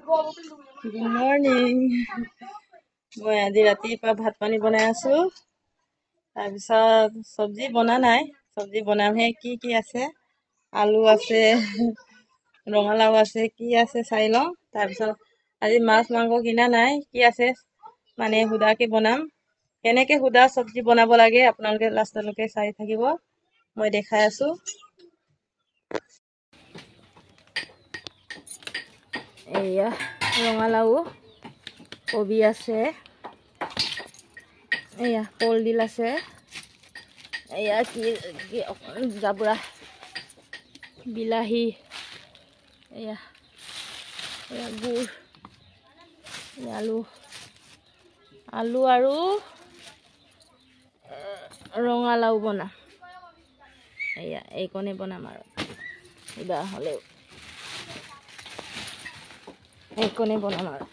Good morning. মই আজি ৰাতিপুৱা ভাত পানী বনাই আছো। তাৰপিছত চব্জি বনা নাই, চব্জি বনামহে। কি আছে, আলু আছে, ৰঙালাও আছে, কি আছে চাই লওঁ। তাৰপিছত আজি মাছ মাংস কিনা নাই, কি আছে মানে সুদাকে বনাম। কেনেকে সুদা চব্জি বনাব লাগে আপোনালোকে লাষ্টলৈকে চাই থাকিব, মই দেখাই আছো। এয়া ৰঙালাও, কবি আছে, এয়া কলডিল আছে, এয়া কি জাবৰা, বিলাহী, এয়া গুড়, আলু আৰু ৰঙালাও বনাম। এয়া এইকণে বনাম আৰু কিবা হ'লেও এইকণে বনাম আৰু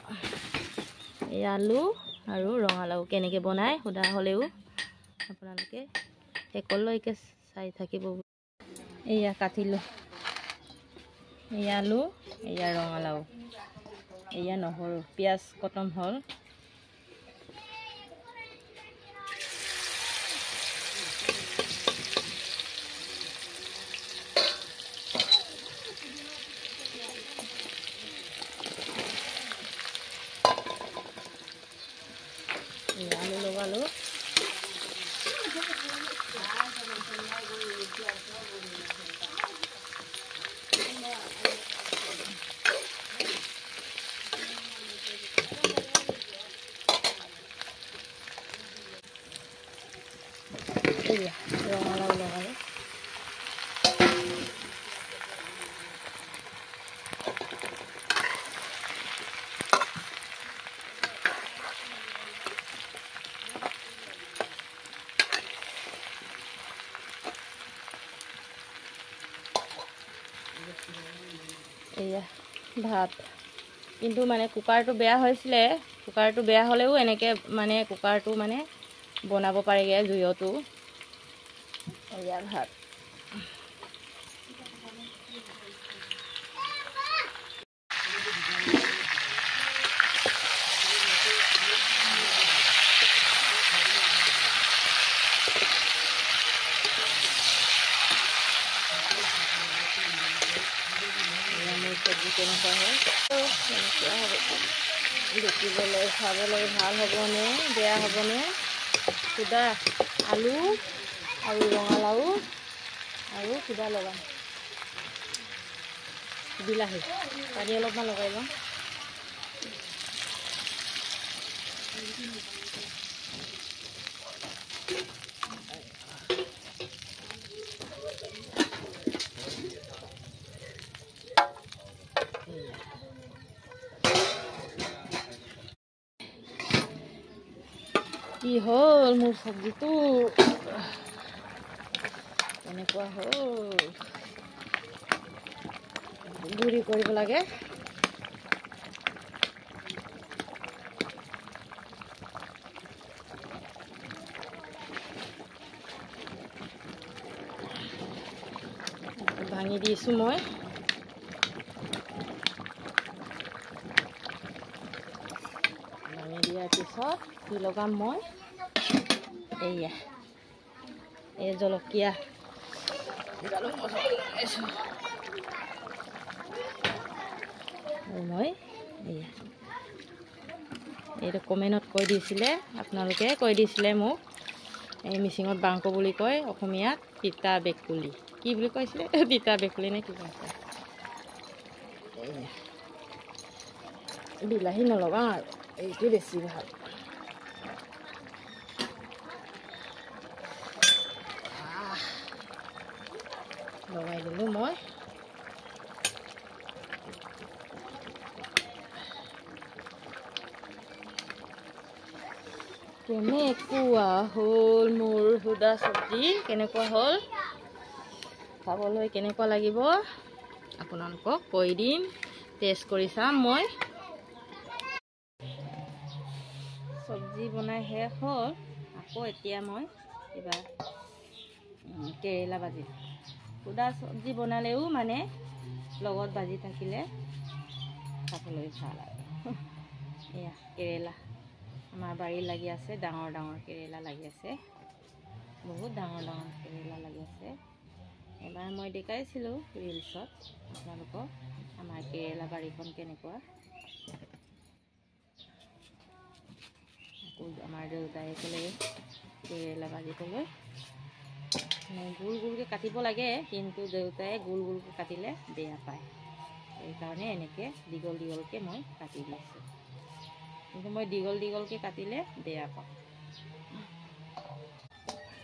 এই আলু আৰু ৰঙালাও কেনেকৈ বনাই সুদা হ'লেও আপোনালোকে শেষলৈকে চাই থাকিব। এয়া কাটিলোঁ, এয়া আলু, এয়া ৰঙালাও, এয়া নহৰু, পিঁয়াজ কটম হ'ল। আলু লগালো, ৰঙালাও লগালো, এয়া ভাত। কিন্তু মানে কুকাৰটো বেয়া হৈছিলে, কুকাৰটো বেয়া হ'লেও এনেকৈ মানে কুকাৰটো মানে বনাব পাৰিগে জুইতো। এয়া ভাত। চব্জি কেনেকুৱা হয়, কেনেকুৱা হ'ব, দেখিবলৈ খাবলৈ ভাল হ'বনে বেয়া হ'বনে। সুদা আলু আৰু ৰঙালাও আৰু কিবা লগাম, বিলাহী, পানী অলপমান লগাই লওঁ। কি হ'ল মোৰ চব্জিটো, এনেকুৱা হ'ল, গুড়ি কৰিব লাগে। ভাঙি দিছোঁ মই। ভাঙি দিয়াৰ পিছত কি লগাম মই, এয়া এই জলকীয়া জালুক মছলা লগাইছোঁ। আৰু মই এয়া এইটো কমেণ্টত কৈ দিছিলে, আপোনালোকে কৈ দিছিলে মোক, এই মিচিঙত বাংক বুলি কয়, অসমীয়াত তিতা বেকুলি, কি বুলি কৈছিলে, তিতা বেকুলি নে কি কৈছে। বিলাহী নলগাওঁ আৰু এইটো বেছি ভাল। লগাই দিলোঁ মই। কেনেকুৱা হ'ল মোৰ সুদা চব্জি, কেনেকুৱা হ'ল, খাবলৈ কেনেকুৱা লাগিব আপোনালোকক কৈ দিম, টেষ্ট কৰি চাম মই। চব্জি বনাই শেষ হ'ল, আকৌ এতিয়া মই কিবা কেৰেলা ভাজিম। সুদা চব্জি বনালেও মানে লগত ভাজি থাকিলে খাবলৈ ভাল আৰু এয়া কেৰেলা আমাৰ বাৰীত লাগি আছে, ডাঙৰ ডাঙৰ কেৰেলা লাগি আছে, বহুত ডাঙৰ ডাঙৰ কেৰেলা লাগি আছে। এবাৰ মই দেখাইছিলোঁ ৰিলছত আপোনালোকক আমাৰ কেৰেলা বাৰীখন কেনেকুৱা। আকৌ আমাৰ দেউতাই ক'লে কেৰেলা ভাজিবলৈ গোল গোলকৈ কাটিব লাগে, কিন্তু দেউতাই গোল গোলকৈ কাটিলে বেয়া পায়, সেইকাৰণে এনেকৈ দীঘল দীঘলকৈ মই কাটি দিছোঁ। কিন্তু মই দীঘল দীঘলকৈ কাটিলে বেয়া পাওঁ।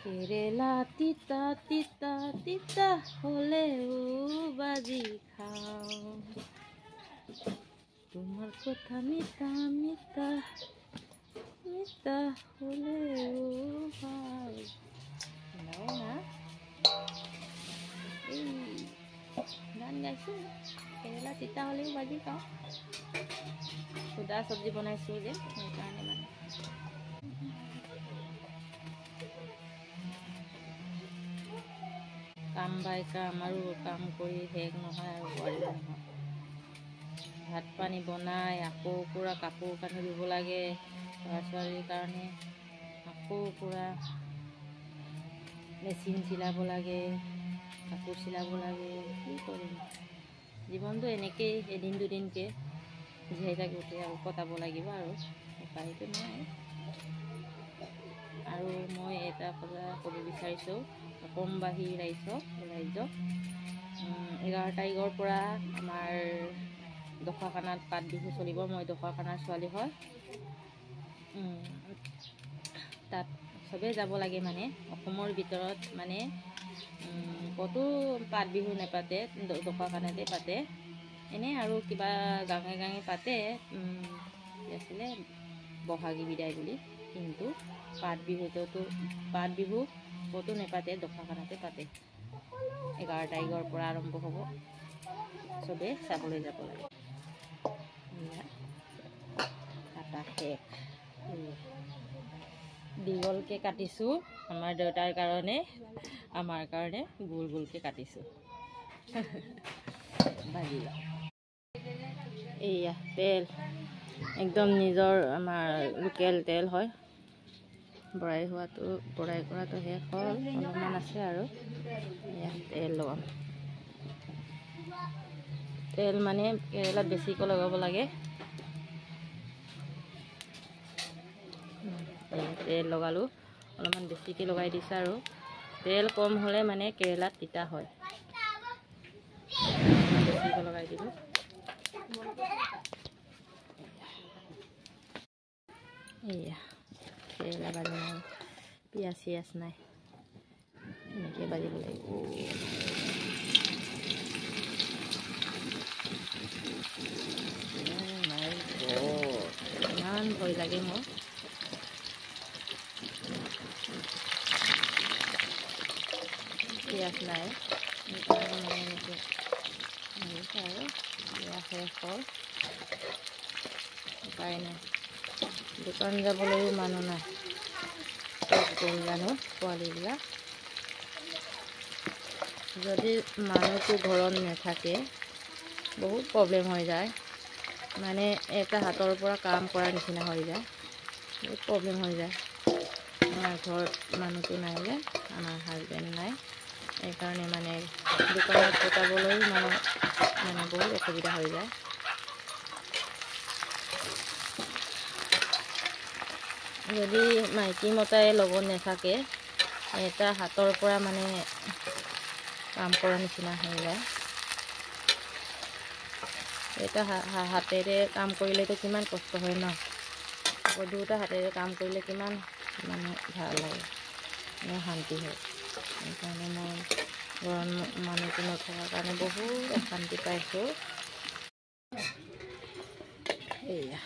কেৰেলা তিতা তিতা তিতা হ'লেও ভাজি খাওঁ, তোমাৰ কথা মিঠা মিঠা মিঠা হ'লেও ভাল। না এই গান গাইছোঁ, কেৰেলা তিতা হ'লেও ভাজি খাওঁ। সুদা চব্জি বনাইছোঁ যে সেইকাৰণে মানে কাম বাই কাম আৰু কাম কৰি শেষ নহয় আৰু বোৱাৰী নহয়। ভাত পানী বনাই আকৌ পূৰা কাপোৰ কানি ধুব লাগে, ল'ৰা ছোৱালীৰ কাৰণে আকৌ পূৰা মেচিন চিলাব লাগে, কাপোৰ চিলাব লাগে। কি কৰিম, জীৱনটো এনেকেই এদিন দুদিনকৈ জীয়াই থাকোঁতে আৰু কটাব লাগিব আৰু উপায়টো নাই। আৰু মই এটা কথা ক'ব বিচাৰিছোঁ, অসমবাসী ৰাইজক 11 তাৰিখৰ পৰা আমাৰ দখৰাখানাত পাত বিহু চলিব। মই দখৰাখানাৰ ছোৱালী হয়, তাত চবেই যাব লাগে। মানে অসমৰ ভিতৰত মানে ক'তো পাত বিহু নেপাতে, দখৰাখানাতে পাতে। এনেই আৰু কিবা গাঁৱে গাঁৱে পাতে, কি আছিলে বহাগী বিদায় বুলি, কিন্তু পাত বিহু ক'তো নেপাতে, দখৰাখানাতে পাতে। 11 তাৰিখৰ পৰা আৰম্ভ হ'ব, চবেই চাবলৈ যাব লাগে। কাটা শেষ, দীঘলকৈ কাটিছোঁ আমাৰ দেউতাৰ কাৰণে, আমাৰ কাৰণে গোল গোলকৈ কাটিছোঁ। ভাজি লওঁ। এইয়া তেল একদম নিজৰ আমাৰ লোকেল তেল হয়। বৰাই কৰাটো শেষ হ'ল, অলপমান আছে আৰু এয়া তেল লগাম। তেল মানে কেৰেলাত বেছিকৈ লগাব লাগে। তেল লগালোঁ, অলপমান বেছিকৈ লগাই দিছোঁ আৰু তেল কম হ'লে মানে কেৰেলাত তিতা হয়। বেছিকৈ লগাই দিলোঁ। এইয়া কেৰেলা ভাজি নাই, পিঁয়াজ চিয়াজ নাই, এনেকৈ ভাজিব লাগিব। ইমান ভয় লাগে মোৰ। পিঁয়াজ নাই, সেইকাৰণে মানে এনেকৈ আৰু পিঁয়াজ শেষ হ'ল, উপায় নাই। দোকান যাবলৈও মানুহ নাই, ক'ত জানো পোৱালিবিলাক। যদি মানুহটো ঘৰত নাথাকে বহুত প্ৰব্লেম হৈ যায়, মানে এটা হাতৰ পৰা কাম কৰাৰ নিচিনা হৈ যায়, বহুত প্ৰব্লেম হৈ যায়। আমাৰ ঘৰত মানুহটো নাই যে, আমাৰ হাজবেণ্ড নাই, সেইকাৰণে মানে দোকানত পঠাবলৈ মানে বহুত অসুবিধা হৈ যায়। যদি মাইকী মতাই লগত নাথাকে, এটা হাতৰ পৰা মানে কাম কৰাৰ নিচিনা হৈ যায়। এটা হাতেৰে কাম কৰিলেতো কিমান কষ্ট হয় ন, আকৌ দুটা হাতেৰে কাম কৰিলে কিমান মানে ভাল লাগে, শান্তি হয়। সেইকাৰণে মই ঘৰত মানুহটো নথকাৰ কাৰণে বহুত অশান্তি পাইছোঁ। এইয়া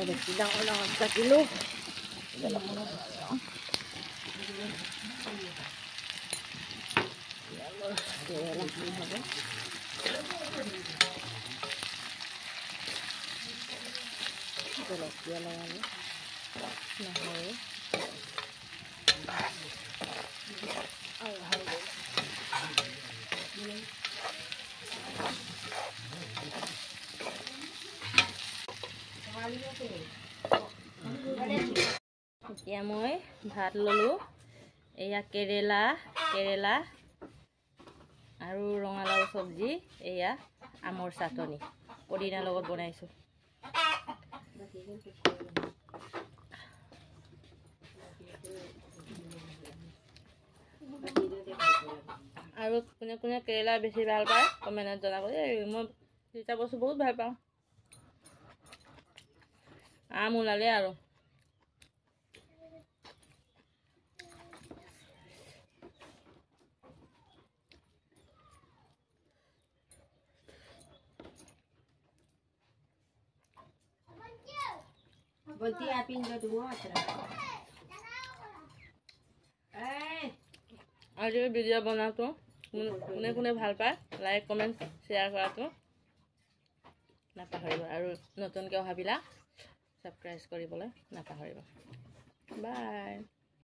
বেছি ডাঙৰ ডাঙৰ কাটিলোঁ। কেৰেলা কি হ'ব, জলকীয়া লগালোঁ, নহৰু আৰু হালধি এয়া মই ভাত ল'লোঁ। এয়া কেৰেলা আৰু ৰঙালাও চব্জি, এয়া আমৰ চাটনি পদিনাৰ লগত বনাইছোঁ। আৰু কোনে কোনে কেৰেলা বেছি ভাল পায় কমেণ্টত জনাব। মই তিতা বস্তু বহুত ভাল পাওঁ। আম ওলালে আৰু আজি ভিডিঅ' বনাওঁতো কোনে কোনে ভাল পায় লাইক কমেণ্ট শ্বেয়াৰ কৰাটো নাপাহৰিব, আৰু নতুনকৈ অহাবিলাক ছাবস্ক্ৰাইব কৰিবলৈ নাপাহৰিব। বাই।